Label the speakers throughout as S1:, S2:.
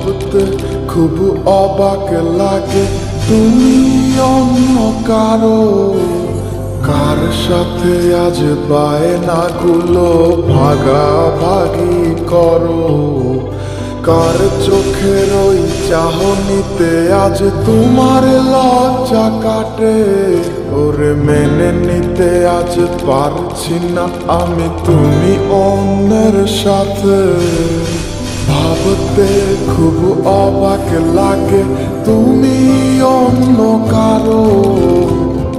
S1: ভাবতে খুব অবাক লাগে তুমি অন্য কারো। কার সাথে আজ বায়নাগুলো ভাগাভাগি করো? কার চোখের ওই চাহনিতে আজ তোমার লজ্জা কাটে? ওরে মেনে নিতে আজ পারছি না আমি তুমি অন্যের সাথে। ভাবতে খুব অবাক লাগে তুমি অন্য কারো।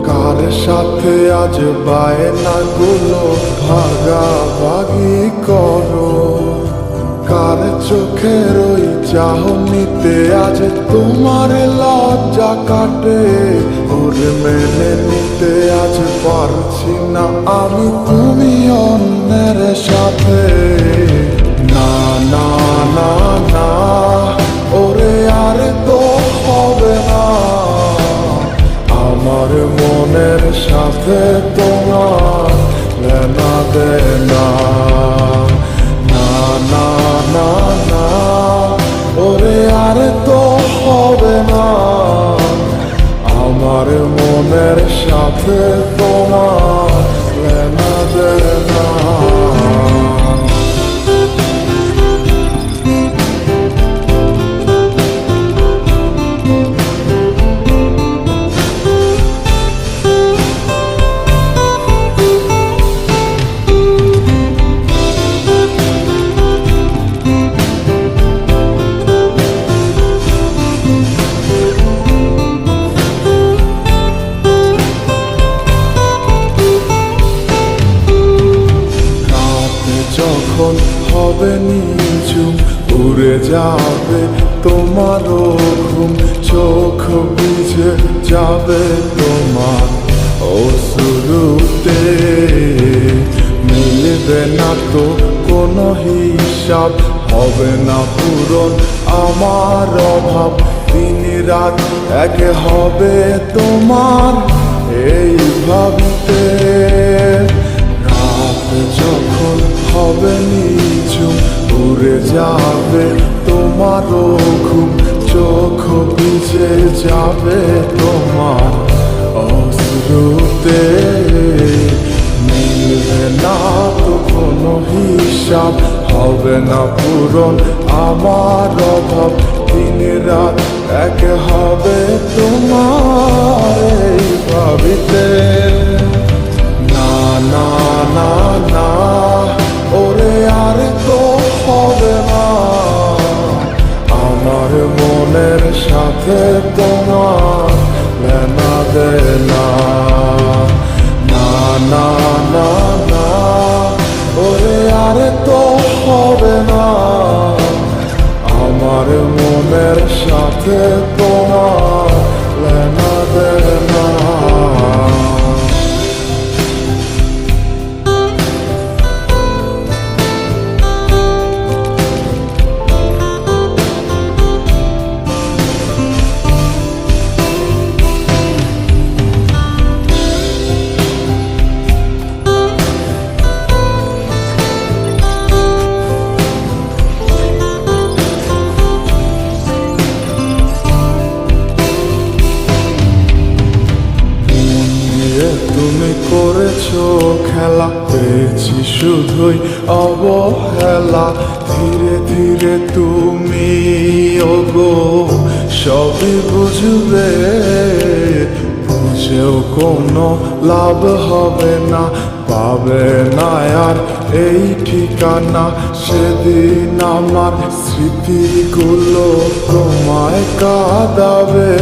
S1: কার সাথে আজ বায়নাগুলো ভাগাভাগি করো? কার চোখের ওই চাহনিতে আজ তোমার লজ্জা কাটে? ওরে মেনে নিতে আজ পারছি না আমি তুমি অন্যের সাথে। না না না না, ওরে আর তো হবে না। আমার মনের সাথে তোমার লেনা দেনা। না না না না, ওরে আর তো হবে না। আমার মনের সাথে তোমার লেনা দেনা। যখন হবে নিঝুম উড়ে যাবে তোমারও ঘুম, চোখ বুঝে যাবে তোমার অশ্রুতে। মিলবে না তো কোনো হিসাব, হবে না পূরণ আমার অভাব। দিন রাত এক হবে তোমার এই ভাবিতে। রাত যখন হবে নিঝুম উড়ে যাবে তোমারও ঘুম, চোখ ভিজে যাবে তোমার অশ্রুতে। মিলবে না তো কোনো হিসাব, হবে না পূরণ আমার অভাব। দিন রাত এক হবে তোমার এই ভাবিতে। না না না না, ওরে আর তো হবে না। আমার মনের সাথে তোমার লেনা দেনা। না না না না, ওরে আর তো হবে না। আমার মনের সাথে তোমার লেনা দেনা। তুমি করেছো খেলা, পেয়েছি শুধুই অবহেলা। ধীরে ধীরে তুমি ওগো সবই বুঝবে, বুঝেও কোনো লাভ হবে না। পাবে না আর এই ঠিকানা, সেদিন আমার স্মৃতিগুলো তোমায় কাঁদাবে।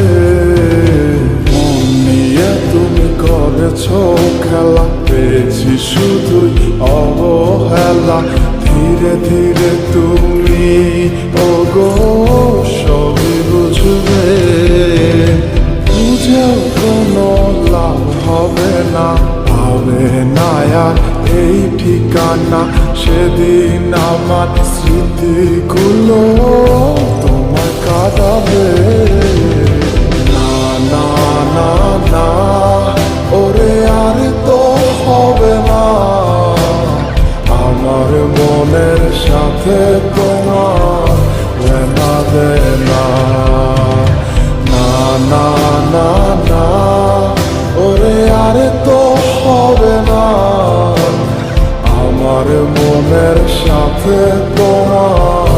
S1: তুমি করেছো খেলা, পেয়েছি শুধুই অবহেলা। ধীরে ধীরে তুমি ওগো সবই বুঝবে, বুঝেও কোনো লাভ হবে না। পাবে না আর এই ঠিকানা, সেদিন আমার স্মৃতিগুলো তোমার কাঁদাবে। না না না না, ওরে আর তো হবে না। আমার মনের সাথে তোমার মনের সাথে তোমার